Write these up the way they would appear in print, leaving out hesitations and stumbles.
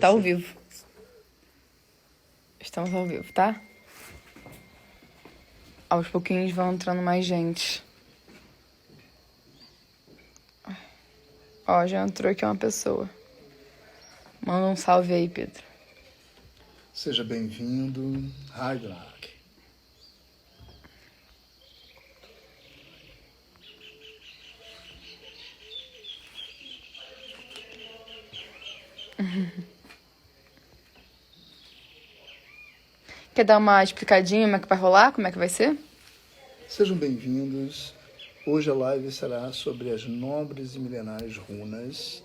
está ao vivo. Estamos ao vivo, tá? Aos pouquinhos vão entrando mais gente. Ó, já entrou aqui uma pessoa. Manda um salve aí, Pedro. Seja bem-vindo, Haidrak. Quer dar uma explicadinha como é que vai rolar? Como é que vai ser? Sejam bem-vindos. Hoje a live será sobre as nobres e milenares runas,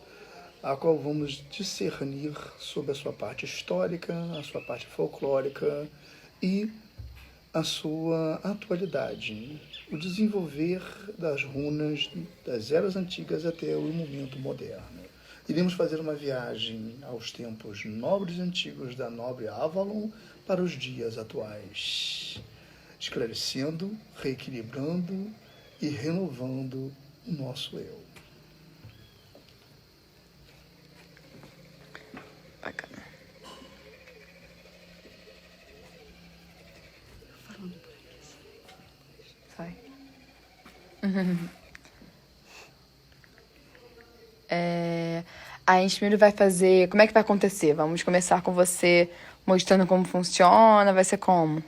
a qual vamos discernir sobre a sua parte histórica, a sua parte folclórica e a sua atualidade, o desenvolver das runas das eras antigas até o momento moderno. Iremos fazer uma viagem aos tempos nobres e antigos da nobre Avalon para os dias atuais, esclarecendo, reequilibrando e renovando o nosso eu. Bacana. Sai. A gente primeiro vai fazer... Como é que vai acontecer? Vamos começar com você mostrando como funciona. Vai ser como?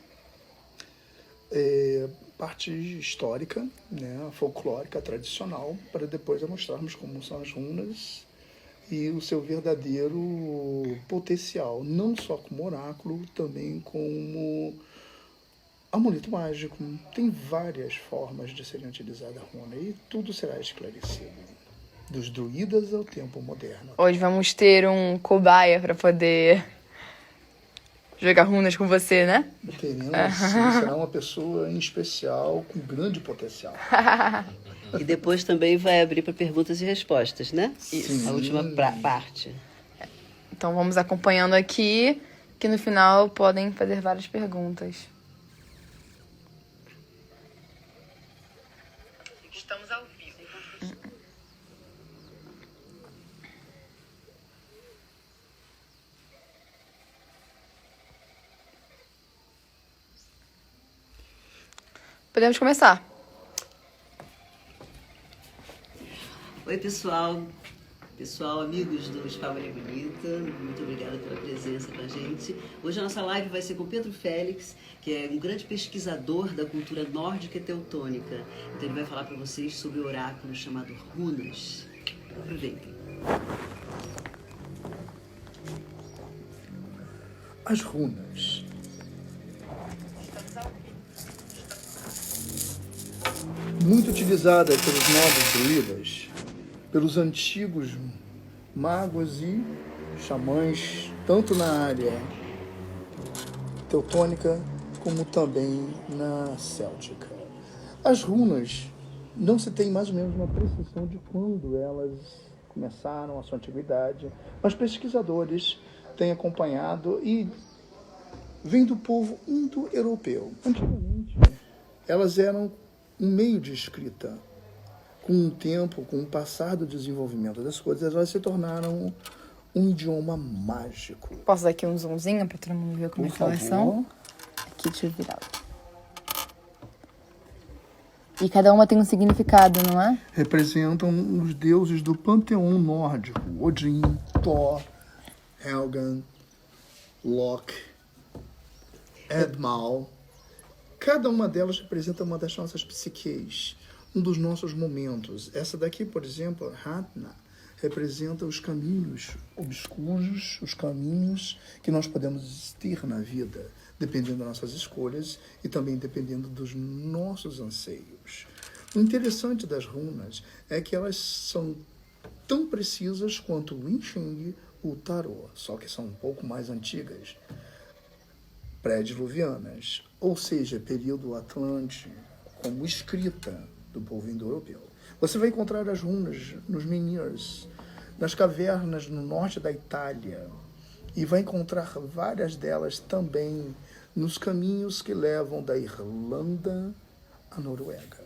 Parte histórica, né, folclórica, tradicional, para depois mostrarmos como são as runas e o seu verdadeiro potencial, não só como oráculo, também como amuleto mágico. Tem várias formas de serem utilizada a runa e tudo será esclarecido, dos druidas ao tempo moderno. Hoje vamos ter um cobaia para poder jogar runas com você, né? Teremos, sim, será uma pessoa em especial, com grande potencial. E depois também vai abrir para perguntas e respostas, né? Sim. A última parte. Então vamos acompanhando aqui, que no final podem fazer várias perguntas. Estamos ao vivo. Podemos começar. Oi, pessoal. Pessoal, amigos do Esfábula Bonita, muito obrigada pela presença com a gente. Hoje a nossa live vai ser com Pedro Félix, que é um grande pesquisador da cultura nórdica e teutônica. Então ele vai falar para vocês sobre o oráculo chamado Runas. Aproveitem. As runas. Muito utilizada pelos nobres druidas, pelos antigos magos e xamãs, tanto na área teutônica como também na céltica. As runas não se tem mais ou menos uma precisão de quando elas começaram a sua antiguidade, mas pesquisadores têm acompanhado e vêm do povo indo-europeu. Antigamente, elas eram um meio de escrita. Com o tempo, com o passar do desenvolvimento das coisas, elas se tornaram um idioma mágico. Posso dar aqui um zoomzinho para todo mundo ver como é que elas são? Aqui, deixa eu virar. E cada uma tem um significado, não é? Representam os deuses do panteão nórdico. Odin, Thor, Helgen, Loki, Edmal. Cada uma delas representa uma das nossas psiques, um dos nossos momentos. Essa daqui, por exemplo, Ratna, representa os caminhos obscuros, os caminhos que nós podemos ter na vida, dependendo das nossas escolhas e também dependendo dos nossos anseios. O interessante das runas é que elas são tão precisas quanto o I Ching, o tarô, só que são um pouco mais antigas, pré-diluvianas, ou seja, período Atlântico, como escrita do povo indo-europeu. Você vai encontrar as runas nos menhirs, nas cavernas no norte da Itália, e vai encontrar várias delas também nos caminhos que levam da Irlanda à Noruega.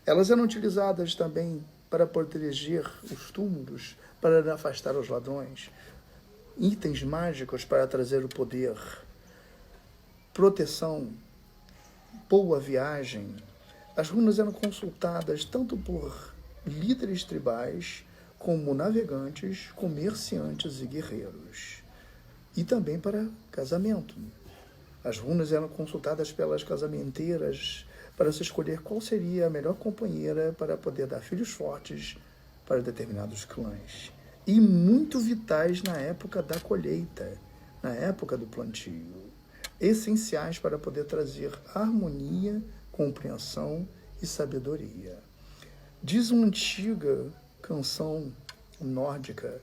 Elas eram utilizadas também para proteger os túmulos, para afastar os ladrões. itens mágicos para trazer o poder, proteção, boa viagem. As runas eram consultadas tanto por líderes tribais, como navegantes, comerciantes e guerreiros. E também para casamento. As runas eram consultadas pelas casamenteiras para se escolher qual seria a melhor companheira para poder dar filhos fortes para determinados clãs. E muito vitais na época da colheita, na época do plantio. Essenciais para poder trazer harmonia, compreensão e sabedoria. Diz uma antiga canção nórdica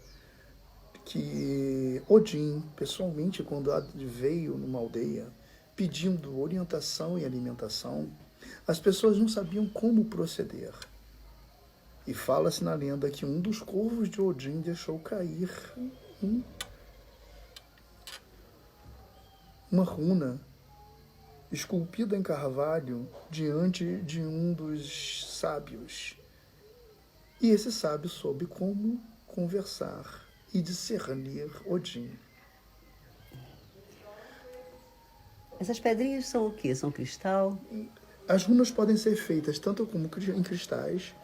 que Odin, pessoalmente, quando veio numa aldeia pedindo orientação e alimentação, as pessoas não sabiam como proceder. E fala-se na lenda que um dos corvos de Odin deixou cair uma runa esculpida em carvalho diante de um dos sábios. E esse sábio soube como conversar e discernir Odin. Essas pedrinhas são o quê? São cristal? As runas podem ser feitas tanto como em cristais,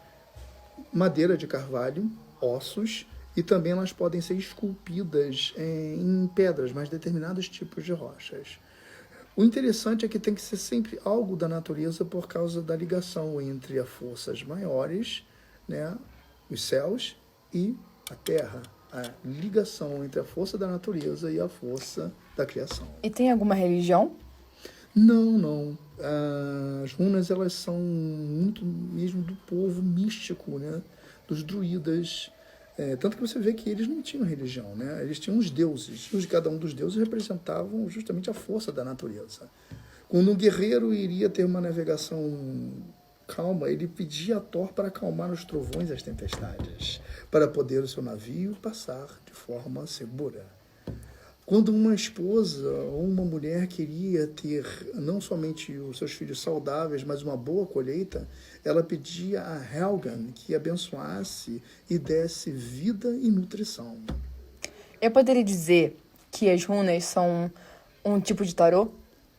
madeira de carvalho, ossos, e também elas podem ser esculpidas em pedras, mas determinados tipos de rochas. O interessante é que tem que ser sempre algo da natureza por causa da ligação entre as forças maiores, né, os céus e a terra. A ligação entre a força da natureza e a força da criação. E tem alguma religião? Não. As runas, elas são muito mesmo do povo místico, né? Dos druidas. Tanto que você vê que eles não tinham religião, né? Eles tinham os deuses. E cada um dos deuses representavam justamente a força da natureza. Quando um guerreiro iria ter uma navegação calma, ele pedia a Thor para acalmar os trovões e as tempestades, para poder o seu navio passar de forma segura. Quando uma esposa ou uma mulher queria ter não somente os seus filhos saudáveis, mas uma boa colheita, ela pedia a Helgan que abençoasse e desse vida e nutrição. Eu poderia dizer que as runas são um tipo de tarô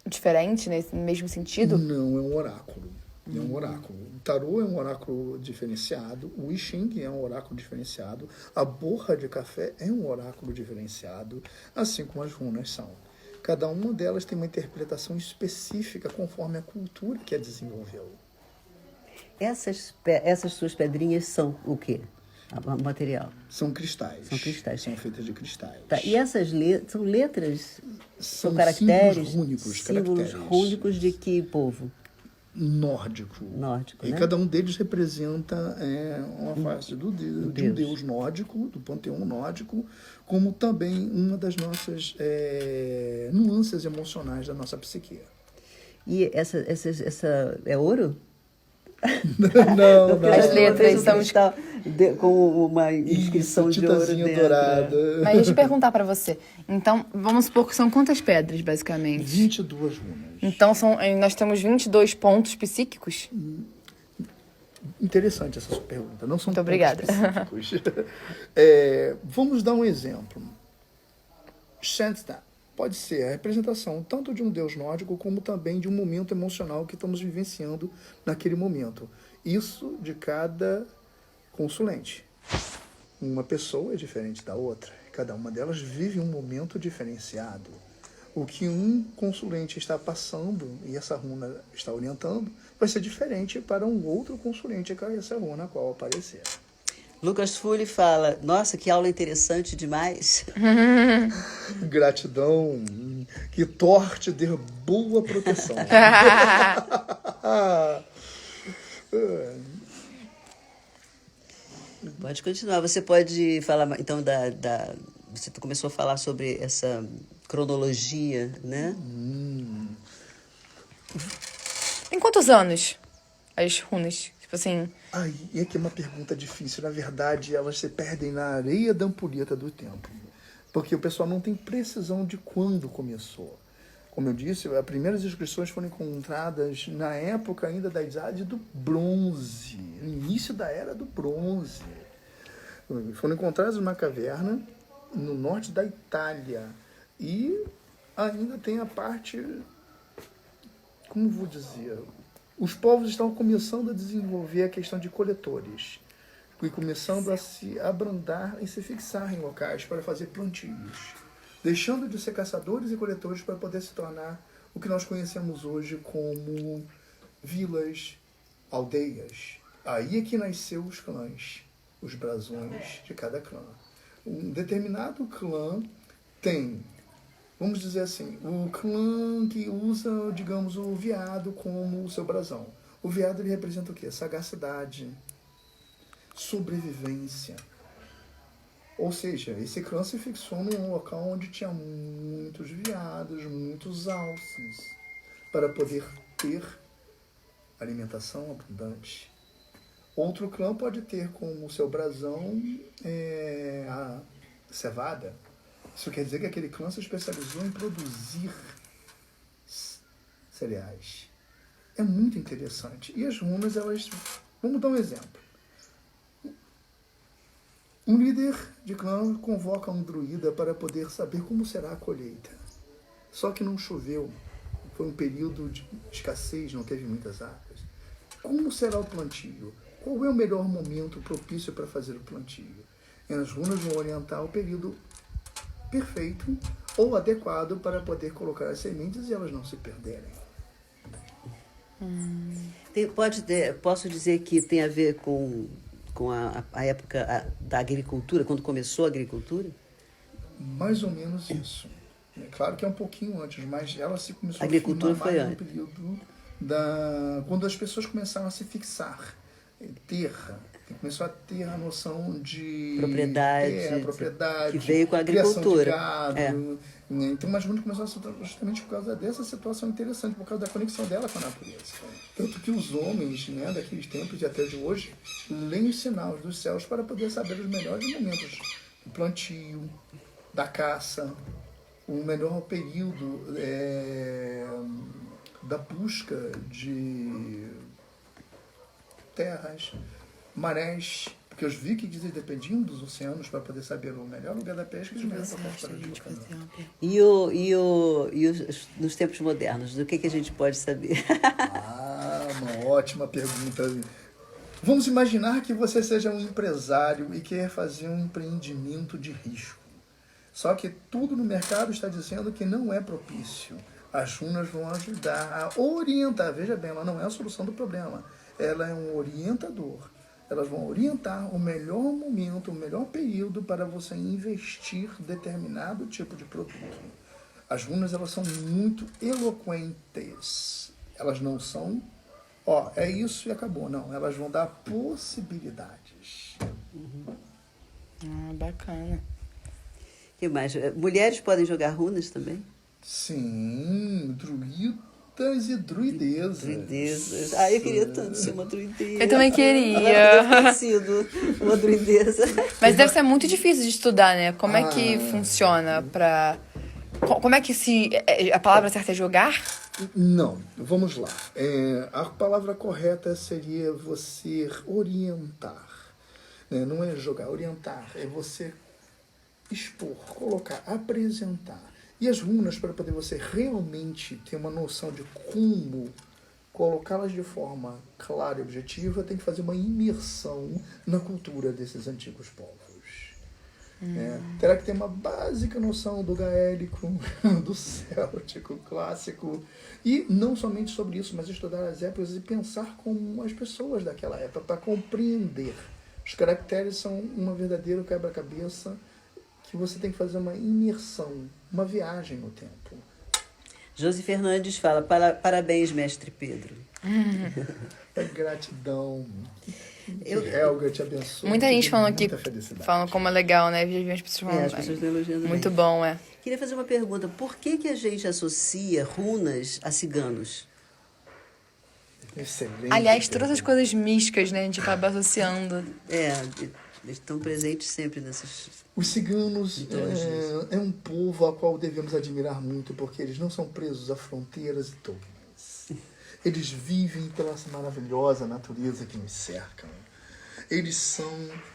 diferente, nesse mesmo sentido? Não, é um oráculo. É um oráculo. O tarô é um oráculo diferenciado, o I Ching é um oráculo diferenciado, a borra de café é um oráculo diferenciado, assim como as runas são. Cada uma delas tem uma interpretação específica conforme a cultura que a desenvolveu. Essas suas pedrinhas são o quê? O material? São cristais. São cristais. São feitas de cristais. Tá. E essas são letras? São caracteres? Símbolos rúnicos de que povo? Nórdico. E né? cada um deles representa uma face de um deus nórdico, do panteão nórdico, como também uma das nossas nuances emocionais da nossa psique. E essa é ouro? Não. As letras são com uma inscrição de ouro dentro. Dourada. Mas deixa eu perguntar pra você. Então, vamos supor que são quantas pedras, basicamente? 22 runas. Então, nós temos 22 pontos psíquicos? Interessante essa sua pergunta. Não são muito obrigada. Específicos. Vamos dar um exemplo. Shansta pode ser a representação tanto de um deus nórdico como também de um momento emocional que estamos vivenciando naquele momento. Isso de cada consulente. Uma pessoa é diferente da outra. Cada uma delas vive um momento diferenciado. O que um consulente está passando e essa runa está orientando vai ser diferente para um outro consulente com essa runa a qual aparecer. Lucas Fully fala, nossa, que aula interessante demais. Gratidão, que Thor te dê boa proteção. Pode continuar, você pode falar, então, você começou a falar sobre essa cronologia, né? Em quantos anos as runas? Tipo assim... E aqui é uma pergunta difícil. Na verdade, elas se perdem na areia da ampulheta do tempo. Porque o pessoal não tem precisão de quando começou. Como eu disse, as primeiras inscrições foram encontradas na época ainda da Idade do Bronze. No início da Era do Bronze. Foram encontradas numa caverna no norte da Itália. E ainda tem a parte, como vou dizer, os povos estão começando a desenvolver a questão de coletores e começando a se abrandar e se fixar em locais para fazer plantios, deixando de ser caçadores e coletores para poder se tornar o que nós conhecemos hoje como vilas, aldeias. Aí é que nasceu os clãs, os brasões de cada clã. Um determinado clã tem, vamos dizer assim, o clã que usa, digamos, o veado como o seu brasão. O veado ele representa o quê? Sagacidade, sobrevivência. Ou seja, esse clã se fixou num local onde tinha muitos veados, muitos alces, para poder ter alimentação abundante. Outro clã pode ter como seu brasão a cevada. Isso quer dizer que aquele clã se especializou em produzir cereais. É muito interessante. E as runas, elas... Vamos dar um exemplo. Um líder de clã convoca um druida para poder saber como será a colheita. Só que não choveu. Foi um período de escassez, não teve muitas águas. Como será o plantio? Qual é o melhor momento propício para fazer o plantio? E as runas vão orientar o período perfeito ou adequado para poder colocar as sementes e elas não se perderem. Posso dizer que tem a ver com a época da agricultura, quando começou a agricultura? Mais ou menos isso. É claro que é um pouquinho antes, mas ela se começou A agricultura a firmar mais foi no período quando as pessoas começaram a se fixar. Terra. Começou a ter a noção de propriedade, que veio com a criação agricultura. de gado. Então, mas muito começou a ser justamente por causa dessa situação interessante, por causa da conexão dela com a natureza. Tanto que os homens, né, daqueles tempos e até de hoje, leem os sinais dos céus para poder saber os melhores momentos do plantio, da caça, o melhor período da busca de terras, marés, porque os vikings dependiam dos oceanos para poder saber o melhor lugar da pesca e os melhores locais para Nos tempos modernos, do que a gente pode saber? Uma ótima pergunta. Vamos imaginar que você seja um empresário e quer fazer um empreendimento de risco. Só que tudo no mercado está dizendo que não é propício. As runas vão ajudar a orientar. Veja bem, ela não é a solução do problema. Ela é um orientador. Elas vão orientar o melhor momento, o melhor período para você investir em determinado tipo de produto. As runas, elas são muito eloquentes. Elas não são, é isso e acabou. Não, elas vão dar possibilidades. Bacana. O que mais? Mulheres podem jogar runas também? Sim, druidas e druidezas. Druidezas. Eu queria tanto ser uma druideza. Eu também queria. Eu ter sido uma druideza. Mas deve ser muito difícil de estudar, né? Como é que funciona pra... Como é que a palavra certa é jogar? Não, vamos lá. A palavra correta seria você orientar. Né? Não é jogar, orientar. É você expor, colocar, apresentar. E as runas, para poder você realmente ter uma noção de como colocá-las de forma clara e objetiva, tem que fazer uma imersão na cultura desses antigos povos. Terá que ter uma básica noção do gaélico, do céltico, clássico, e não somente sobre isso, mas estudar as épocas e pensar como as pessoas daquela época, para compreender. Os caracteres são uma verdadeira quebra-cabeça que você tem que fazer uma imersão, uma viagem no tempo. Josi Fernandes fala, parabéns, mestre Pedro. Gratidão. Helga te abençoe. Muita gente falando aqui, falando como é legal, né? As pessoas falando, as pessoas estão elogiando muito bem. bom, Queria fazer uma pergunta. Por que a gente associa runas a ciganos? Excelente. Aliás, todas as coisas místicas, né? A gente acaba associando. Eles estão presentes sempre nessas... Os ciganos é um povo a qual devemos admirar muito, porque eles não são presos a fronteiras e dogmas. Eles vivem pela maravilhosa natureza que nos cerca. Eles são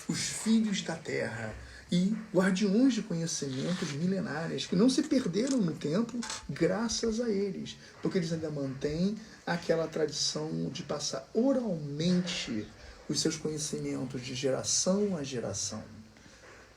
os filhos da terra. e guardiões de conhecimentos milenares que não se perderam no tempo graças a eles, porque eles ainda mantêm aquela tradição de passar oralmente os seus conhecimentos de geração a geração.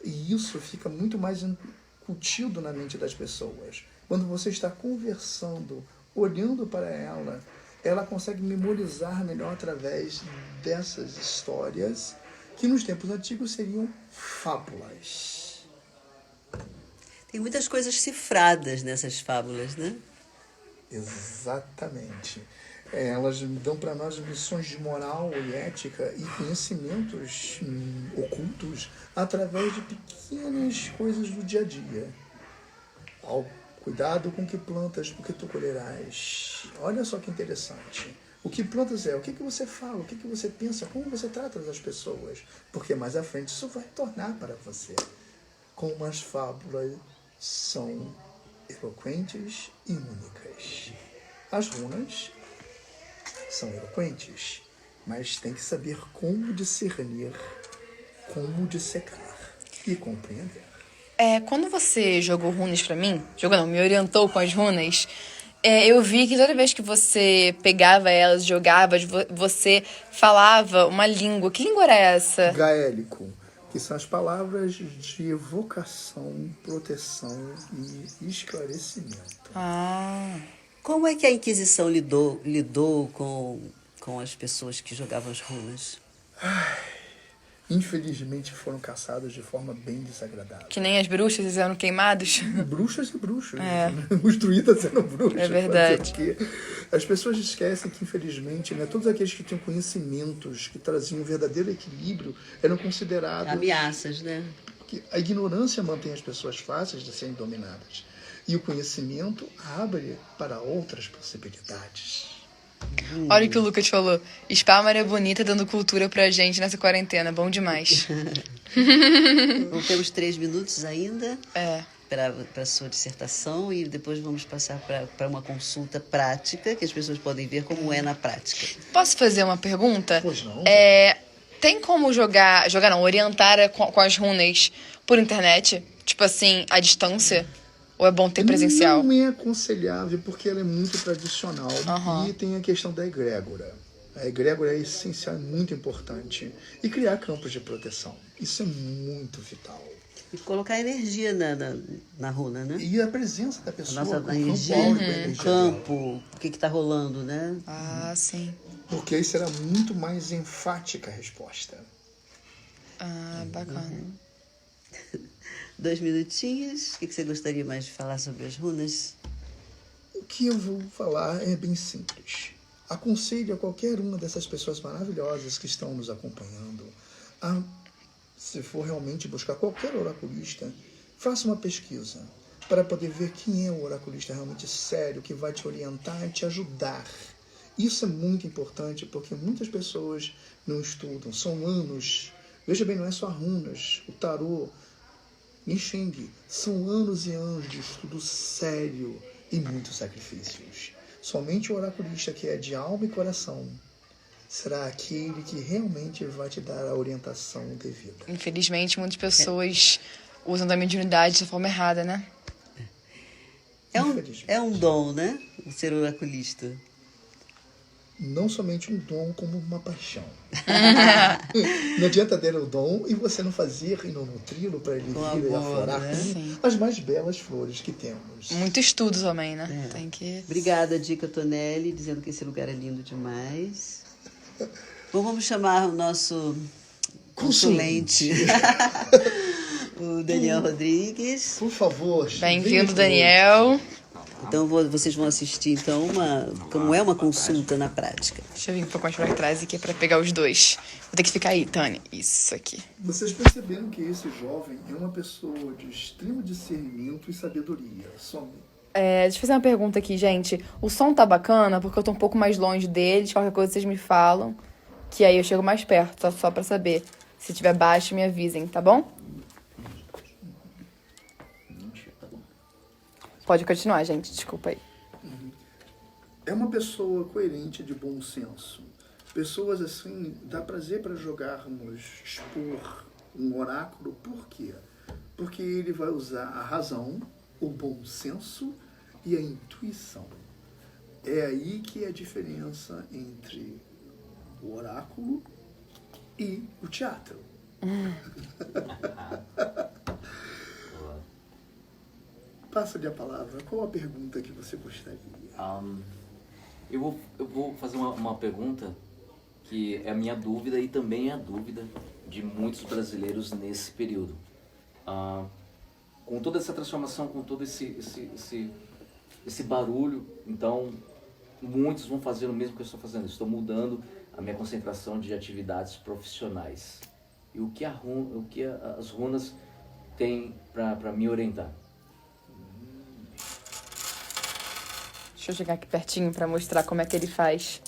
E isso fica muito mais incutido na mente das pessoas. Quando você está conversando, olhando para ela, ela consegue memorizar melhor através dessas histórias que nos tempos antigos seriam fábulas. Tem muitas coisas cifradas nessas fábulas, né? Exatamente. Elas dão para nós lições de moral e ética e conhecimentos ocultos através de pequenas coisas do dia a dia. Cuidado com o que plantas, porque tu colherás. Olha só que interessante. O que plantas é o que você fala, o que você pensa, como você trata das pessoas. Porque mais à frente isso vai retornar para você. Como as fábulas são eloquentes e únicas. As runas são eloquentes, mas tem que saber como discernir, como dissecar e compreender. Quando você jogou runas pra mim, me orientou com as runas, eu vi que toda vez que você pegava elas, jogava, você falava uma língua. Que língua era essa? Gaélico, que são as palavras de evocação, proteção e esclarecimento. Como é que a Inquisição lidou com as pessoas que jogavam as runas? Infelizmente foram caçados de forma bem desagradável. Que nem as bruxas, eles eram queimados. Bruxas e bruxos. Os druidas eram bruxos. É verdade. Porque as pessoas esquecem que, infelizmente, todos aqueles que tinham conhecimentos que traziam um verdadeiro equilíbrio eram considerados... Ameaças, né? Porque a ignorância mantém as pessoas fáceis de serem dominadas. E o conhecimento abre para outras possibilidades. Olha o que o Lucas falou. Spalmer é bonita dando cultura pra gente nessa quarentena. Bom demais. Não temos 3 minutos ainda para a sua dissertação e depois vamos passar para uma consulta prática, que as pessoas podem ver como é na prática. Posso fazer uma pergunta? Pois não. Tem como orientar com as runas por internet? Tipo assim, à distância? Ou é bom ter presencial? Não é aconselhável porque ela é muito tradicional. Uhum. E tem a questão da egrégora. A egrégora é essencial, é muito importante. E criar campos de proteção. Isso é muito vital. E colocar energia na runa, né? E a presença da pessoa, a energia, o campo, o que está rolando, né? Sim. Porque aí será muito mais enfática a resposta. Bacana. 2 minutinhos. O que você gostaria mais de falar sobre as runas? O que eu vou falar é bem simples. Aconselho a qualquer uma dessas pessoas maravilhosas que estão nos acompanhando a, se for realmente buscar qualquer oraculista, faça uma pesquisa para poder ver quem é o oraculista realmente sério, que vai te orientar e te ajudar. Isso é muito importante porque muitas pessoas não estudam, são anos. Veja bem, não é só runas, o tarô, I Ching, são anos e anos de estudo sério e muitos sacrifícios. Somente o oraculista que é de alma e coração será aquele que realmente vai te dar a orientação devida. Infelizmente, muitas pessoas usam da mediunidade de forma errada, né? É um dom, né? O ser oraculista. Não somente um dom, como uma paixão. Não adianta ter o dom e você não fazer e não nutri-lo para ele vir e aflorar as mais belas flores que temos. Muito estudo também, né? Tem que... Obrigada, Dica Tonelli, dizendo que esse lugar é lindo demais. Bom, vamos chamar o nosso consulente, o Daniel Rodrigues. Por favor. Bem-vindo, Daniel. Então, vocês vão assistir, então, como é uma consulta na prática. Deixa eu vir um pouco mais pra trás aqui pra pegar os dois. Vou ter que ficar aí, Tânia. Isso aqui. Vocês perceberam que esse jovem é uma pessoa de extremo discernimento e sabedoria. Deixa eu fazer uma pergunta aqui, gente. O som tá bacana porque eu tô um pouco mais longe deles. Qualquer coisa vocês me falam, que aí eu chego mais perto, só pra saber. Se tiver baixo, me avisem, tá bom? Pode continuar, gente. Desculpa aí. É uma pessoa coerente, de bom senso. Pessoas assim, dá prazer para jogarmos, expor um oráculo. Por quê? porque ele vai usar a razão, o bom senso e a intuição. É aí que é a diferença entre o oráculo e o teatro. Passa-lhe a palavra. Qual a pergunta que você gostaria? Eu vou fazer uma pergunta que é a minha dúvida e também é a dúvida de muitos brasileiros nesse período. Com toda essa transformação, com todo esse barulho, então muitos vão fazer o mesmo que eu estou fazendo. Estou mudando a minha concentração de atividades profissionais. E o que as runas têm para me orientar? Deixa eu chegar aqui pertinho para mostrar como é que ele faz.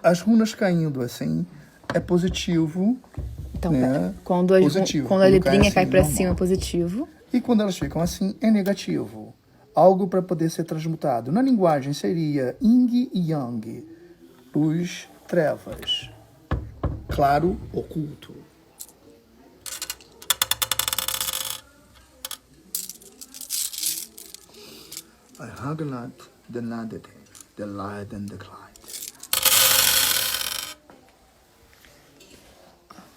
As runas caindo assim é positivo. Então, né? quando Positivo. a letrinha assim, cai para normal. cima é positivo. E quando elas ficam assim, é negativo. Algo para poder ser transmutado. Na linguagem seria yin e yang. Luz, trevas. Claro, oculto. I hug not the nada, the light and the clyde.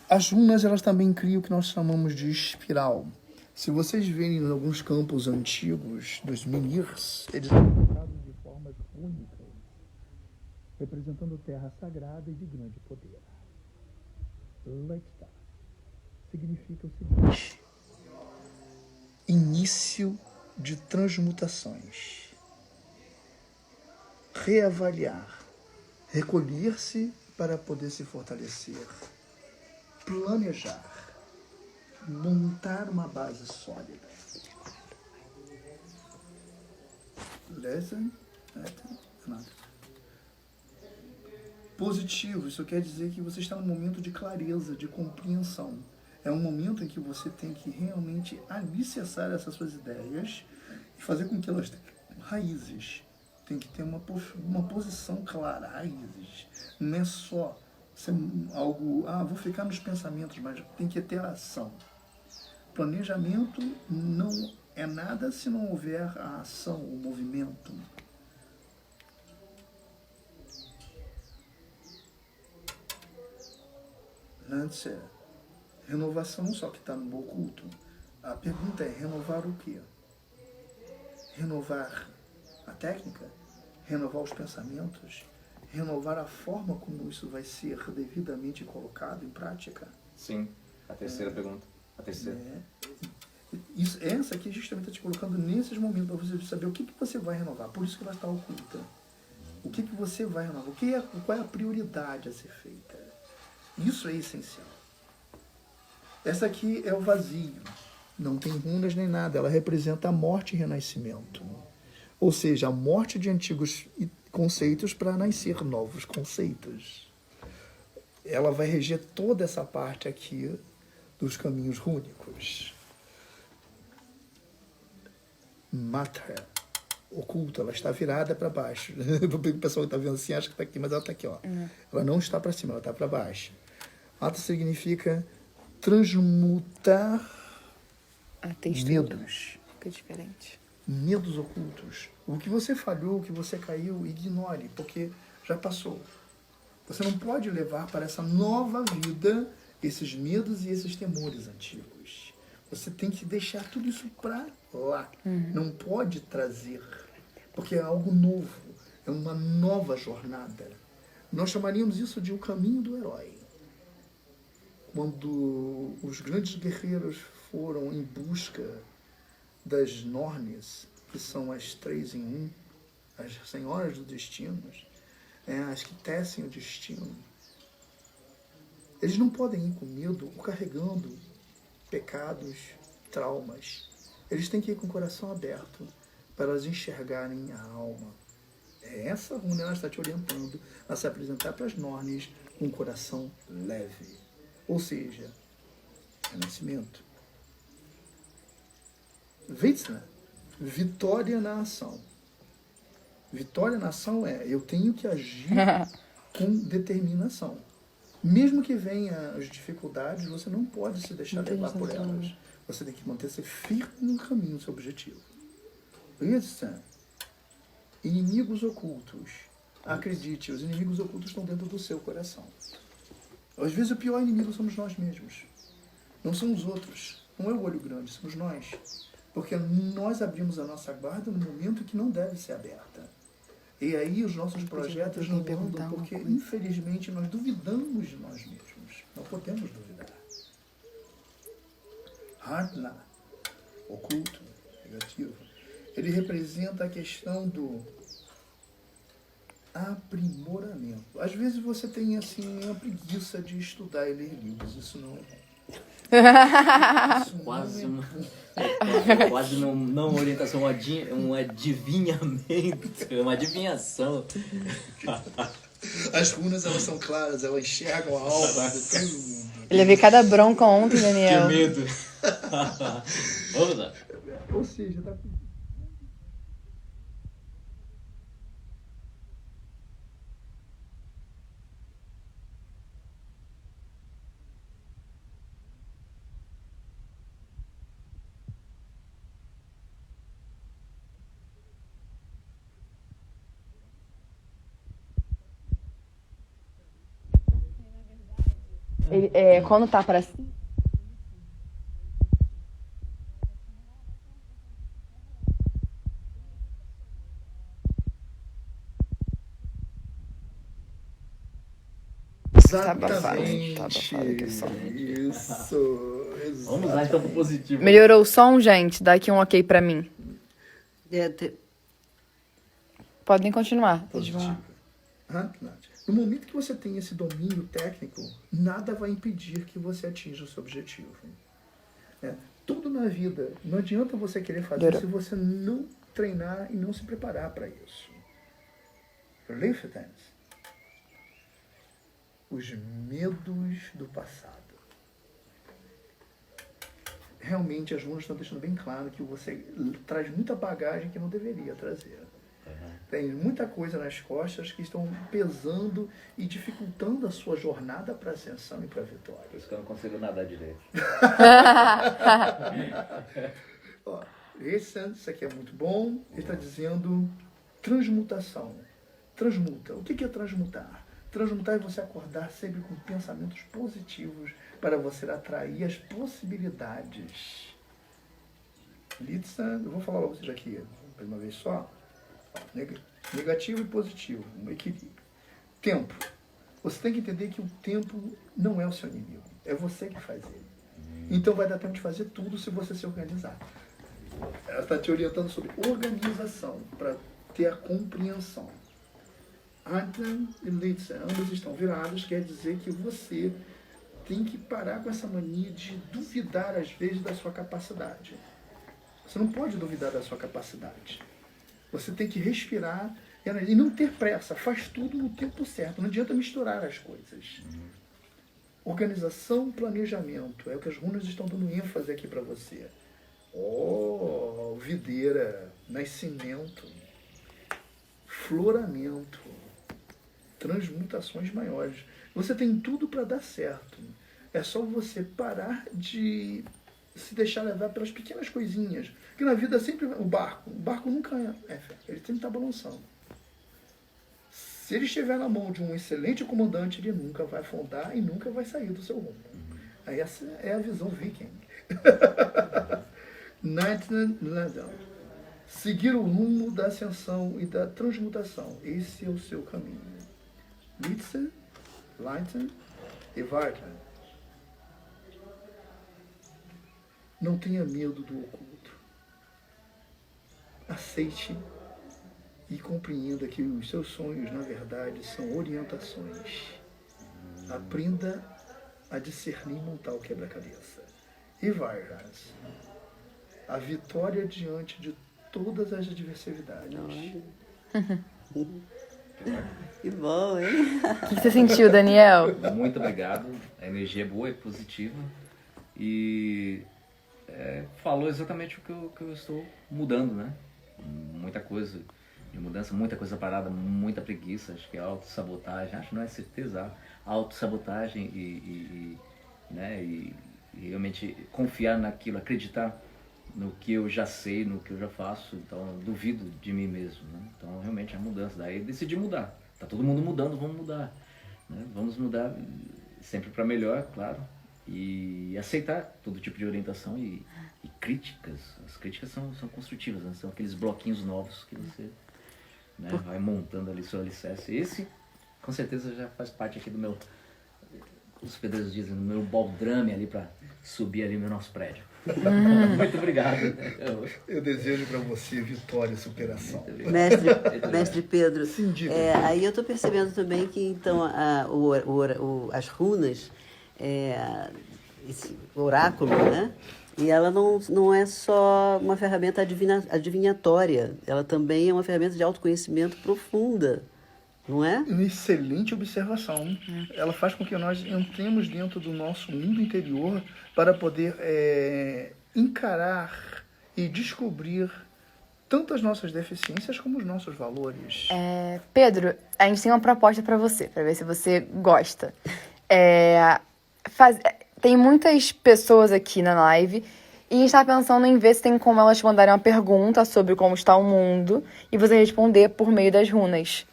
As runas, elas também criam o que nós chamamos de espiral. Se vocês verem em alguns campos antigos dos menhirs, eles são pintados de formas únicas, representando terra sagrada e de grande poder. Leita significa o seguinte: início de transmutações, reavaliar, recolher-se para poder se fortalecer, planejar, montar uma base sólida. Positivo, isso quer dizer que você está num momento de clareza, de compreensão. É um momento em que você tem que realmente alicerçar essas suas ideias e fazer com que elas tenham raízes. Tem que ter uma posição clara, raízes. Não é só algo, vou ficar nos pensamentos, mas tem que ter ação. Planejamento não é nada se não houver a ação, o movimento. Antes é renovação, só que está no oculto. A pergunta é renovar o quê? Renovar a técnica? Renovar os pensamentos? Renovar a forma como isso vai ser devidamente colocado em prática? Sim, a terceira pergunta. A terceira. Essa aqui justamente está te colocando nesses momentos para você saber o que você vai renovar. Por isso que ela está oculta. O que você vai renovar? Qual é a prioridade a ser feita? Isso é essencial. Essa aqui é o vazio. Não tem runas nem nada. Ela representa a morte e renascimento. Ou seja, a morte de antigos conceitos para nascer novos conceitos. Ela vai reger toda essa parte aqui dos caminhos rúnicos. Matra, oculta, ela está virada para baixo. O pessoal que está vendo assim acha que está aqui, mas ela está aqui. Ó. Ela não está para cima, ela está para baixo. Matra significa transmutar medos. Fica diferente. Medos ocultos. O que você falhou, o que você caiu, ignore, porque já passou. Você não pode levar para essa nova vida esses medos e esses temores antigos. Você tem que deixar tudo isso para lá. Não pode trazer, porque é algo novo, é uma nova jornada. Nós chamaríamos isso de o caminho do herói. Quando os grandes guerreiros foram em busca das Nornes, que são as 3 em 1, as senhoras dos destinos, as que tecem o destino, eles não podem ir com medo ou carregando pecados, traumas. Eles têm que ir com o coração aberto para elas enxergarem a alma. Essa runa ela está te orientando a se apresentar para as Nornes com um coração leve. Ou seja, renascimento. Vitsna, vitória na ação. Vitória na ação eu tenho que agir com determinação. Mesmo que venham as dificuldades, você não pode se deixar levar por elas. Você tem que manter-se firme no caminho do seu objetivo. Listen. Inimigos ocultos. Acredite, os inimigos ocultos estão dentro do seu coração. Às vezes o pior inimigo somos nós mesmos. Não são os outros. Não é o olho grande, somos nós. Porque nós abrimos a nossa guarda no momento que não deve ser aberta. E aí os nossos projetos não andam porque, infelizmente, nós duvidamos de nós mesmos. Não podemos duvidar. Hatna, oculto, negativo, ele representa a questão do aprimoramento. Às vezes você tem assim uma preguiça de estudar e ler livros. Isso não é bom. Quase não orientação, um adivinhamento, uma adivinhação. As runas, elas são claras, elas enxergam a alma de todo mundo. Ele levei cada bronca ontem, Daniel. Que medo. Vamos lá. Ou seja, tá... Quando tá pra cima. Exatamente. Tá abafado aqui o som. Isso. Vamos lá então pro positivo. Melhorou o som, gente? Dá aqui um ok pra mim. Podem continuar. Positivo. No momento que você tem esse domínio técnico, nada vai impedir que você atinja o seu objetivo. Tudo na vida, não adianta você querer fazer se você não treinar e não se preparar para isso. Liftens. Os medos do passado. Realmente as runas estão deixando bem claro que você traz muita bagagem que não deveria trazer. Tem muita coisa nas costas que estão pesando e dificultando a sua jornada para a ascensão e para a vitória. Por isso que eu não consigo nadar direito. Ó, isso aqui é muito bom. Ele está dizendo transmutação. Transmuta. O que é transmutar? Transmutar é você acordar sempre com pensamentos positivos para você atrair as possibilidades. Litsa, eu vou falar para vocês aqui uma vez só. Negativo e positivo, um equilíbrio. Tempo. Você tem que entender que o tempo não é o seu inimigo. É você que faz ele. Então vai dar tempo de fazer tudo se você se organizar. Ela está te orientando sobre organização, para ter a compreensão. Adlan e Litsa, ambos estão virados, quer dizer que você tem que parar com essa mania de duvidar, às vezes, da sua capacidade. Você não pode duvidar da sua capacidade. Você tem que respirar e não ter pressa. Faz tudo no tempo certo. Não adianta misturar as coisas. Organização, planejamento. É o que as runas estão dando ênfase aqui para você. Videira, nascimento, floramento, transmutações maiores. Você tem tudo para dar certo. É só você parar de se deixar levar pelas pequenas coisinhas. Porque na vida sempre o barco nunca ele sempre está balançando. Se ele estiver na mão de um excelente comandante, ele nunca vai afundar e nunca vai sair do seu rumo. Aí essa é a visão viking. Seguir o rumo da ascensão e da transmutação. Esse é o seu caminho. Litsen, Leiten e Vartan. Não tenha medo do oculto. Aceite e compreenda que os seus sonhos, na verdade, são orientações. Aprenda a discernir e montar o quebra-cabeça. E vai, a vitória diante de todas as adversidades. Que bom, hein? O que você sentiu, Daniel? Muito obrigado. A energia é boa, é positiva. E falou exatamente o que eu estou mudando, né? Muita coisa de mudança, muita coisa parada, muita preguiça, acho que é autossabotagem, acho, não é certeza, autossabotagem né, e realmente confiar naquilo, acreditar no que eu já sei, no que eu já faço, então eu duvido de mim mesmo, né? Então realmente a mudança, daí decidi mudar, tá todo mundo mudando, vamos mudar, né? Vamos mudar sempre para melhor, claro, e aceitar todo tipo de orientação e críticas. As críticas são construtivas, né? São aqueles bloquinhos novos que você, né, vai montando ali seu alicerce. Esse com certeza já faz parte aqui do meu, os pedreiros dizem, do meu baldrame ali para subir ali no nosso prédio. Muito obrigado. Eu desejo para você vitória e superação. Mestre Pedro, Sim, diga. aí eu estou percebendo também que então as runas, esse oráculo, né? E ela não é só uma ferramenta adivinhatória, ela também é uma ferramenta de autoconhecimento profunda, não é? Uma excelente observação. Ela faz com que nós entremos dentro do nosso mundo interior para poder encarar e descobrir tanto as nossas deficiências como os nossos valores. Pedro, a gente tem uma proposta pra você, pra ver se você gosta. Tem muitas pessoas aqui na live e a gente tá pensando em ver se tem como elas mandarem uma pergunta sobre como está o mundo e você responder por meio das runas.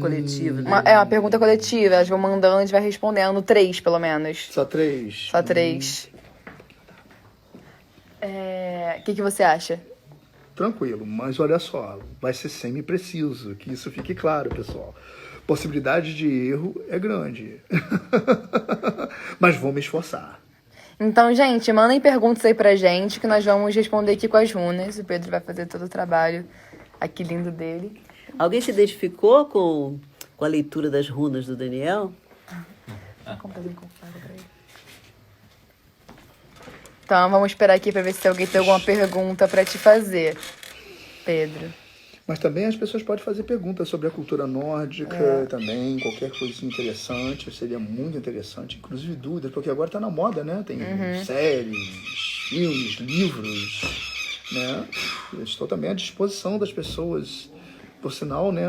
Coletivo, né? Uma pergunta coletiva, elas vão mandando e a gente vai respondendo 3, pelo menos. Só 3? Só 3. O que você acha? Tranquilo, mas olha só, vai ser semi-preciso, que isso fique claro, pessoal. Possibilidade de erro é grande. Mas vou me esforçar. Então, gente, mandem perguntas aí pra gente que nós vamos responder aqui com as runas. O Pedro vai fazer todo o trabalho aqui lindo dele. Alguém se identificou com a leitura das runas do Daniel? Vamos fazer um comparo pra ele. Então, vamos esperar aqui pra ver se alguém tem alguma pergunta pra te fazer, Pedro. Mas também as pessoas podem fazer perguntas sobre a cultura nórdica, também, qualquer coisinha interessante, seria muito interessante, inclusive dúvidas, porque agora está na moda, né? Tem séries, filmes, livros, né? Eu estou também à disposição das pessoas. Por sinal, né,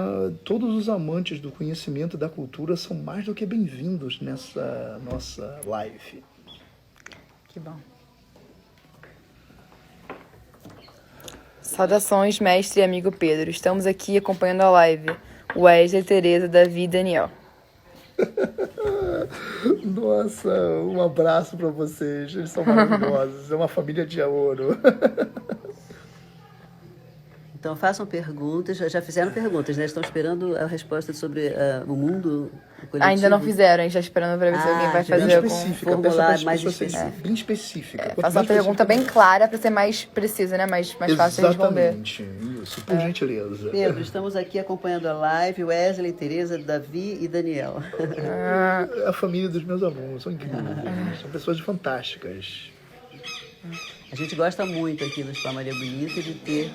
todos os amantes do conhecimento da cultura são mais do que bem-vindos nessa nossa live. Que bom. Saudações, mestre e amigo Pedro. Estamos aqui acompanhando a live. Wesley, Tereza, Davi e Daniel. Nossa, um abraço para vocês. Eles são maravilhosos. É uma família de ouro. Então façam perguntas, já fizeram perguntas, né? Estão esperando a resposta sobre o mundo coletivo? Ainda não fizeram, a gente está esperando para ver se alguém vai fazer bem algum específica, formulário mais específico. Bem específica. Faça uma pergunta bem clara para ser mais precisa, né? Mais fácil de responder. Exatamente, isso, por gentileza. Pedro, estamos aqui acompanhando a live, Wesley, Tereza, Davi e Daniel. A família dos meus alunos, são incríveis, são pessoas fantásticas. A gente gosta muito aqui no Spa Maria Bonita de ter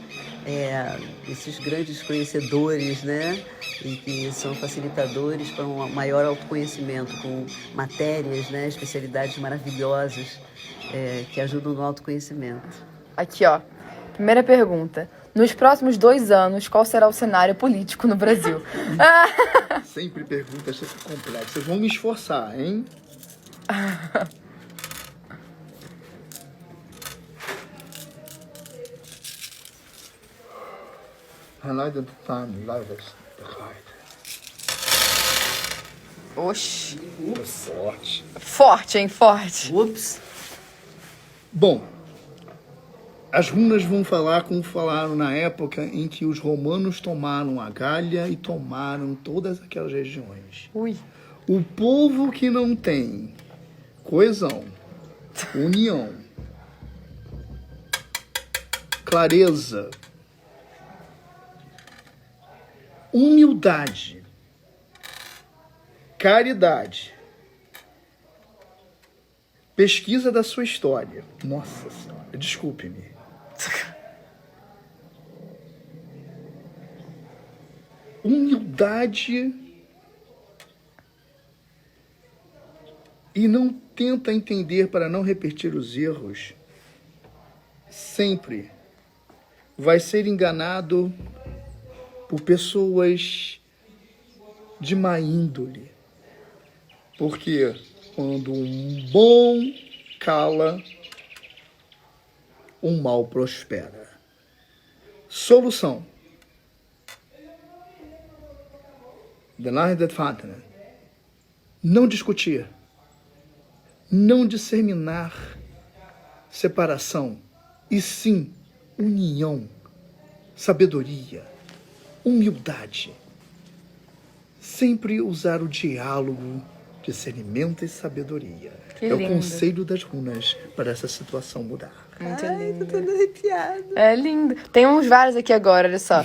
esses grandes conhecedores, né? E que são facilitadores para um maior autoconhecimento, com matérias, né? Especialidades maravilhosas que ajudam no autoconhecimento. Aqui, ó. Primeira pergunta. Nos próximos 2 anos, qual será o cenário político no Brasil? Sempre perguntas sempre complexas. Vão me esforçar, hein? Oxi. Forte. Forte, hein? Forte. Ups! Bom, as runas vão falar como falaram na época em que os romanos tomaram a Gália e tomaram todas aquelas regiões. Ui. O povo que não tem coesão, união, clareza, humildade, caridade, pesquisa da sua história. Nossa Senhora, desculpe-me. Humildade e não tenta entender para não repetir os erros, sempre vai ser enganado por pessoas de má índole. Porque quando um bom cala, um mal prospera. Solução. Não discutir. Não disseminar separação. E sim, união, sabedoria, humildade. Sempre usar o diálogo, discernimento e sabedoria. Que é lindo. o conselho das runas para essa situação mudar. Muito Ai, lindo. tô toda arrepiada. É lindo. Tem uns vários aqui agora, olha só.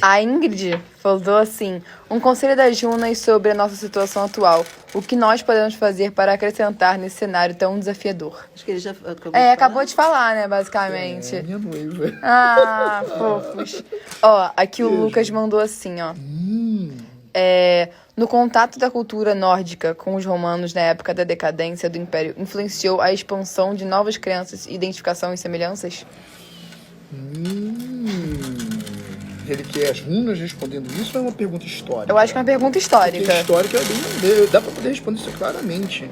A Ingrid falou assim: um conselho das runas sobre a nossa situação atual. O que nós podemos fazer para acrescentar nesse cenário tão desafiador? Acho que ele já acabou Acabou de falar, né, basicamente. É, minha noiva. Ah, fofos. Ó, aqui o Lucas mandou assim, ó. No contato da cultura nórdica com os romanos na época da decadência do Império, influenciou a expansão de novas crenças, identificação e semelhanças? Ele quer as runas respondendo isso ou é uma pergunta histórica? Eu acho que é uma pergunta histórica. Porque histórica é bem, dá para poder responder isso claramente.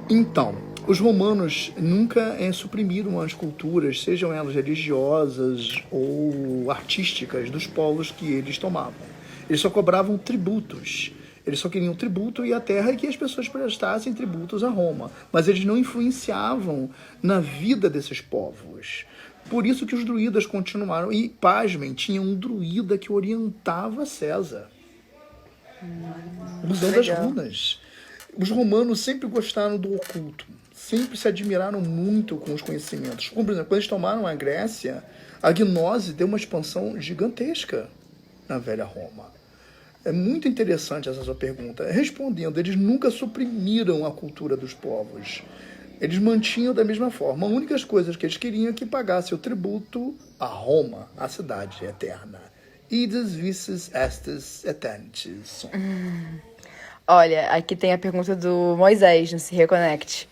Então, os romanos nunca suprimiram as culturas, sejam elas religiosas ou artísticas, dos povos que eles tomavam. Eles só cobravam tributos. Eles só queriam tributo e a terra e que as pessoas prestassem tributos a Roma. Mas eles não influenciavam na vida desses povos. Por isso que os druidas continuaram. E, pasmem, tinha um druida que orientava César. Usando as runas. Os romanos sempre gostaram do oculto. Sempre se admiraram muito com os conhecimentos. Como, por exemplo, quando eles tomaram a Grécia, a gnose deu uma expansão gigantesca na velha Roma. É muito interessante essa sua pergunta. Respondendo, eles nunca suprimiram a cultura dos povos. Eles mantinham da mesma forma. A única coisa que eles queriam é que pagasse o tributo a Roma, a cidade eterna. Ides vices estes eternities. Olha, aqui tem a pergunta do Moisés, no Se Reconnect.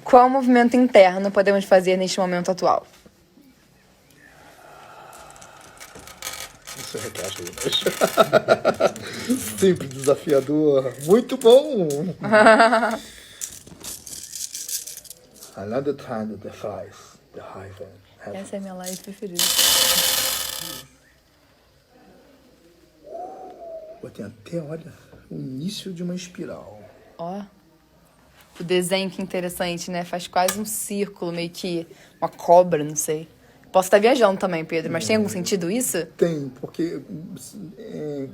Qual movimento interno podemos fazer neste momento atual? Isso requer ajuda. Sempre desafiador. Muito bom! Another time that defies the heaven. Essa é a minha live preferida. Tem até, olha, o início de uma espiral. Ó, o desenho que interessante, né? Faz quase um círculo, meio que uma cobra, não sei. Posso estar viajando também, Pedro, mas tem algum sentido isso? Tem, porque,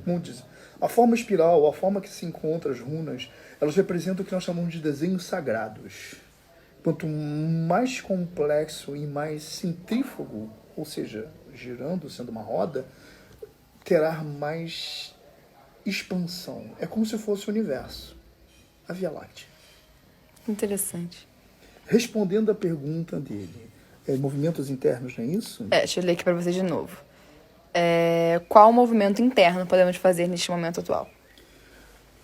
como diz, a forma espiral, a forma que se encontra as runas, elas representam o que nós chamamos de desenhos sagrados. Quanto mais complexo e mais centrífugo, ou seja, girando, sendo uma roda, terá mais expansão. É como se fosse o universo, a Via Láctea. Interessante. Respondendo à pergunta dele, movimentos internos, não é isso? Deixa eu ler aqui pra você de novo. Qual movimento interno podemos fazer neste momento atual?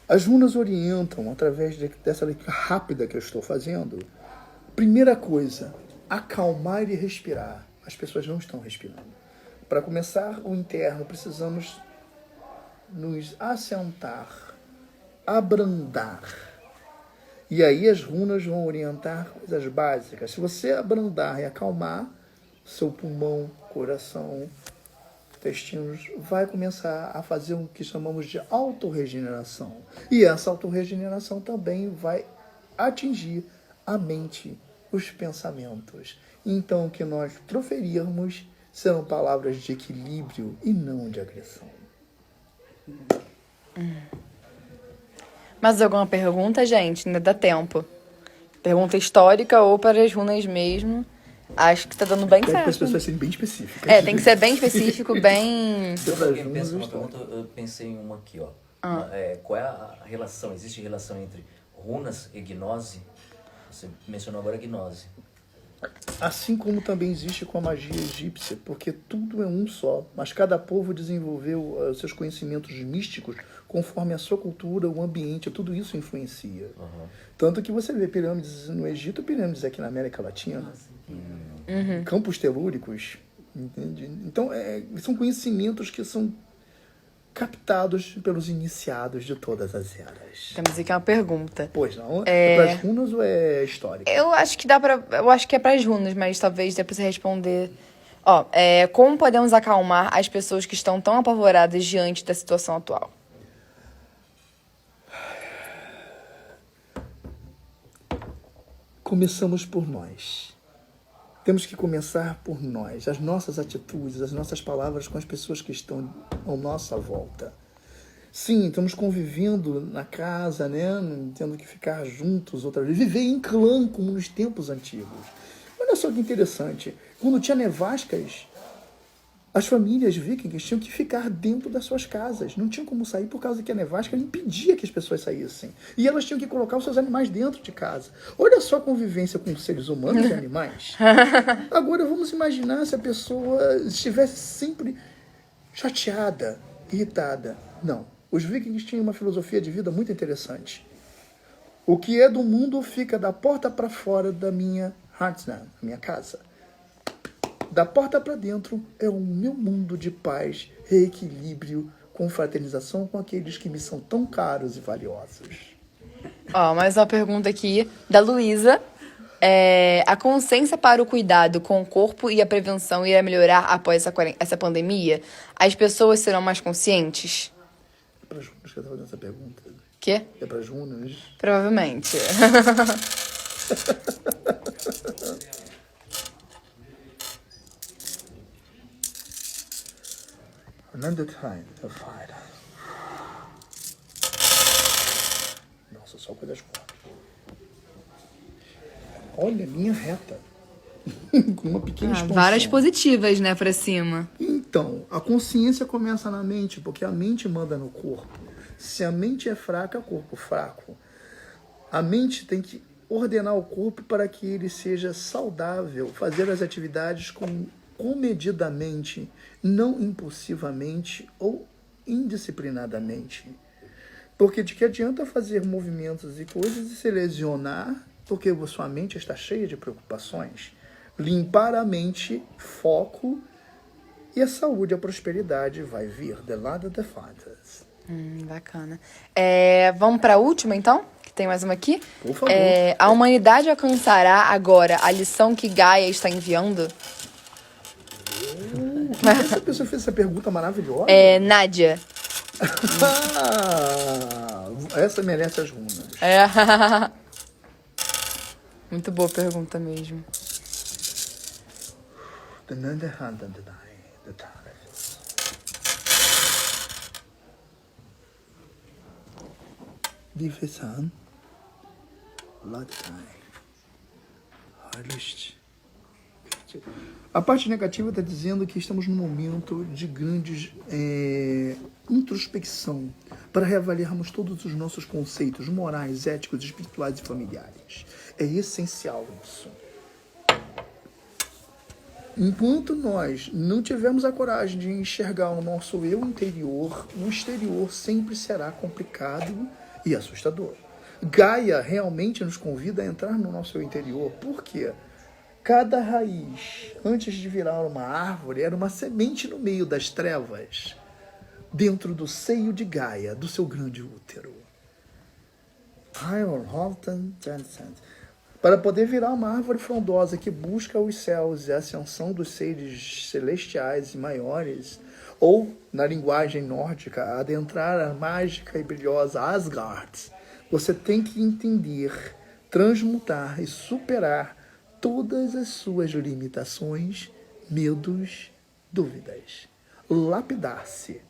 As runas orientam, através dessa leitura rápida que eu estou fazendo. Primeira coisa, acalmar e respirar. As pessoas não estão respirando. Para começar o interno, precisamos nos assentar, abrandar. E aí as runas vão orientar coisas básicas. Se você abrandar e acalmar, seu pulmão, coração, intestinos, vai começar a fazer o que chamamos de autorregeneração. E essa autorregeneração também vai atingir a mente, os pensamentos. Então, o que nós proferirmos serão palavras de equilíbrio e não de agressão. Mais alguma pergunta, gente? Ainda dá tempo. Pergunta histórica ou para as runas mesmo. Acho que tá dando bem Pede para as certo. pessoas serem bem específicas. Tem que ser bem específico, bem... Quando alguém pensa uma pergunta, eu pensei em uma aqui, ó. Qual é a relação? Existe relação entre runas e gnose? Você mencionou agora gnose. Assim como também existe com a magia egípcia, porque tudo é um só, mas cada povo desenvolveu seus conhecimentos místicos conforme a sua cultura, o ambiente, tudo isso influencia. Tanto que você vê pirâmides no Egito, pirâmides aqui na América Latina, campos telúricos, entende? Então, são conhecimentos que são captados pelos iniciados de todas as eras. Temos aqui uma pergunta. Pois não? É para as runas ou é histórica? Eu acho que eu acho que é pras runas, mas talvez dê pra você responder. Ó, como podemos acalmar as pessoas que estão tão apavoradas diante da situação atual? Começamos por nós. Temos que começar por nós, as nossas atitudes, as nossas palavras com as pessoas que estão à nossa volta. Sim, estamos convivendo na casa, né? Tendo que ficar juntos outra vez, viver em clã como nos tempos antigos. Olha só que interessante, quando tinha nevascas, as famílias vikings tinham que ficar dentro das suas casas. Não tinham como sair por causa que a nevasca impedia que as pessoas saíssem. E elas tinham que colocar os seus animais dentro de casa. Olha só a convivência com seres humanos e animais. Agora vamos imaginar se a pessoa estivesse sempre chateada, irritada. Não. Os vikings tinham uma filosofia de vida muito interessante. O que é do mundo fica da porta para fora da minha Hartnam, minha casa. Da porta para dentro é o meu mundo de paz, reequilíbrio, confraternização com aqueles que me são tão caros e valiosos. Ó, mais uma pergunta aqui da Luísa. A consciência para o cuidado com o corpo e a prevenção irá melhorar após essa pandemia? As pessoas serão mais conscientes? É para Junas que eu estava fazendo essa pergunta. Quê? É para Junas? Provavelmente. Another time to fight. Nossa, só coisas fortes. Olha, linha reta. Com uma pequena expansão. Várias positivas, né, pra cima. Então, a consciência começa na mente, porque a mente manda no corpo. Se a mente é fraca, o corpo é fraco. A mente tem que ordenar o corpo para que ele seja saudável, fazer as atividades comedidamente, não impulsivamente ou indisciplinadamente. Porque de que adianta fazer movimentos e coisas e se lesionar, porque a sua mente está cheia de preocupações. Limpar a mente, foco, e a saúde, a prosperidade vai vir de lado de fadas. Bacana. Vamos pra última, então? Que tem mais uma aqui? Por favor. A humanidade alcançará agora a lição que Gaia está enviando? Essa pessoa fez essa pergunta maravilhosa. Nádia. Essa merece as runas. Muito boa pergunta mesmo. Divisão. A parte negativa está dizendo que estamos num momento de grande introspecção para reavaliarmos todos os nossos conceitos morais, éticos, espirituais e familiares. É essencial isso. Enquanto nós não tivermos a coragem de enxergar o nosso eu interior, o exterior sempre será complicado e assustador. Gaia realmente nos convida a entrar no nosso eu interior. Por quê? Cada raiz, antes de virar uma árvore, era uma semente no meio das trevas, dentro do seio de Gaia, do seu grande útero. Para poder virar uma árvore frondosa que busca os céus e a ascensão dos seres celestiais e maiores, ou, na linguagem nórdica, adentrar a mágica e brilhosa Asgard, você tem que entender, transmutar e superar todas as suas limitações, medos, dúvidas. Lapidar-se.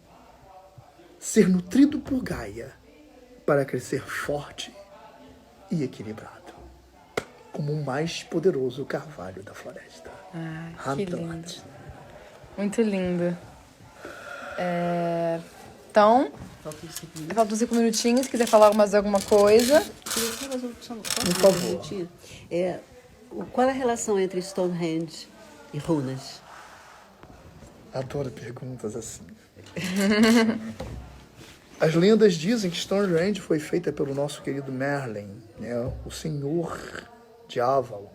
Ser nutrido por Gaia para crescer forte e equilibrado. Como o mais poderoso carvalho da floresta. Que lindo. Muito lindo. Então, faltam 5 minutinhos. Se quiser falar mais alguma coisa. Por favor. Qual é a relação entre Stonehenge e runas? Adoro perguntas assim. As lendas dizem que Stonehenge foi feita pelo nosso querido Merlin, né? O senhor de Avalon.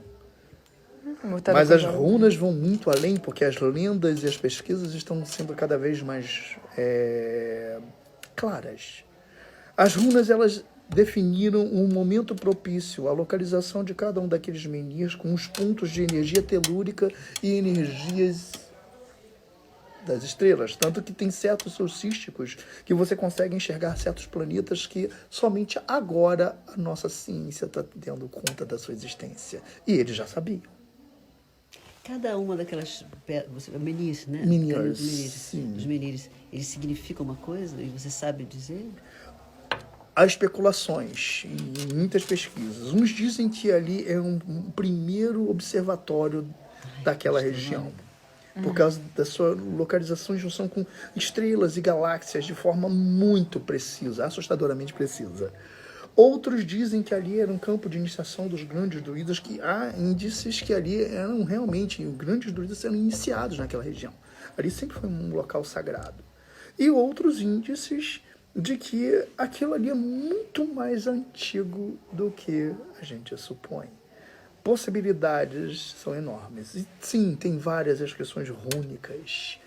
Mas as runas vão muito além, porque as lendas e as pesquisas estão sendo cada vez mais claras. As runas, elas definiram um momento propício, a localização de cada um daqueles menhirs com os pontos de energia telúrica e energias das estrelas. Tanto que tem certos solstícios que você consegue enxergar certos planetas que somente agora a nossa ciência está dando conta da sua existência. E eles já sabiam. Cada uma daquelas menires, né? Menhirs, Os menires, eles significam uma coisa e você sabe dizer? Há especulações em muitas pesquisas. Uns dizem que ali é um primeiro observatório daquela região, por causa da sua localização e junção com estrelas e galáxias de forma muito precisa, assustadoramente precisa. Outros dizem que ali era um campo de iniciação dos grandes druidas, que há índices que ali eram realmente, os grandes druidas eram iniciados naquela região. Ali sempre foi um local sagrado. E outros índices de que aquilo ali é muito mais antigo do que a gente supõe. Possibilidades são enormes. E sim, tem várias inscrições rúnicas.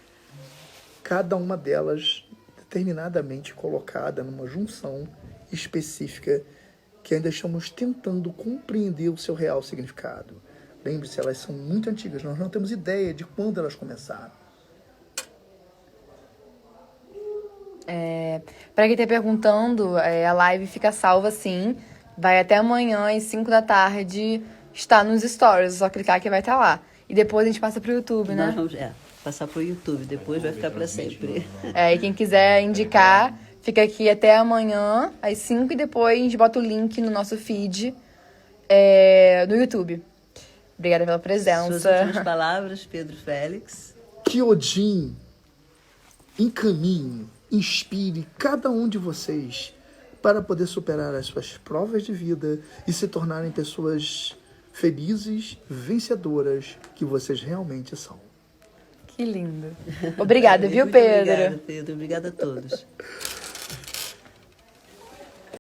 Cada uma delas determinadamente colocada numa junção específica que ainda estamos tentando compreender o seu real significado. Lembre-se, elas são muito antigas. Nós não temos ideia de quando elas começaram. Pra quem tá perguntando, a live fica salva sim. Vai até amanhã, às 5 da tarde, está nos stories. É só clicar que vai estar lá. E depois a gente passa pro YouTube, né? Nós vamos passar pro YouTube, depois vai ficar para sempre. E quem quiser indicar, fica aqui até amanhã, às 5, e depois a gente bota o link no nosso feed no YouTube. Obrigada pela presença. Suas últimas palavras, Pedro Félix. Que Odin encaminhe, inspire cada um de vocês para poder superar as suas provas de vida e se tornarem pessoas felizes, vencedoras, que vocês realmente são. Que lindo. Obrigada, viu, Pedro? Obrigada, Pedro. Obrigada a todos.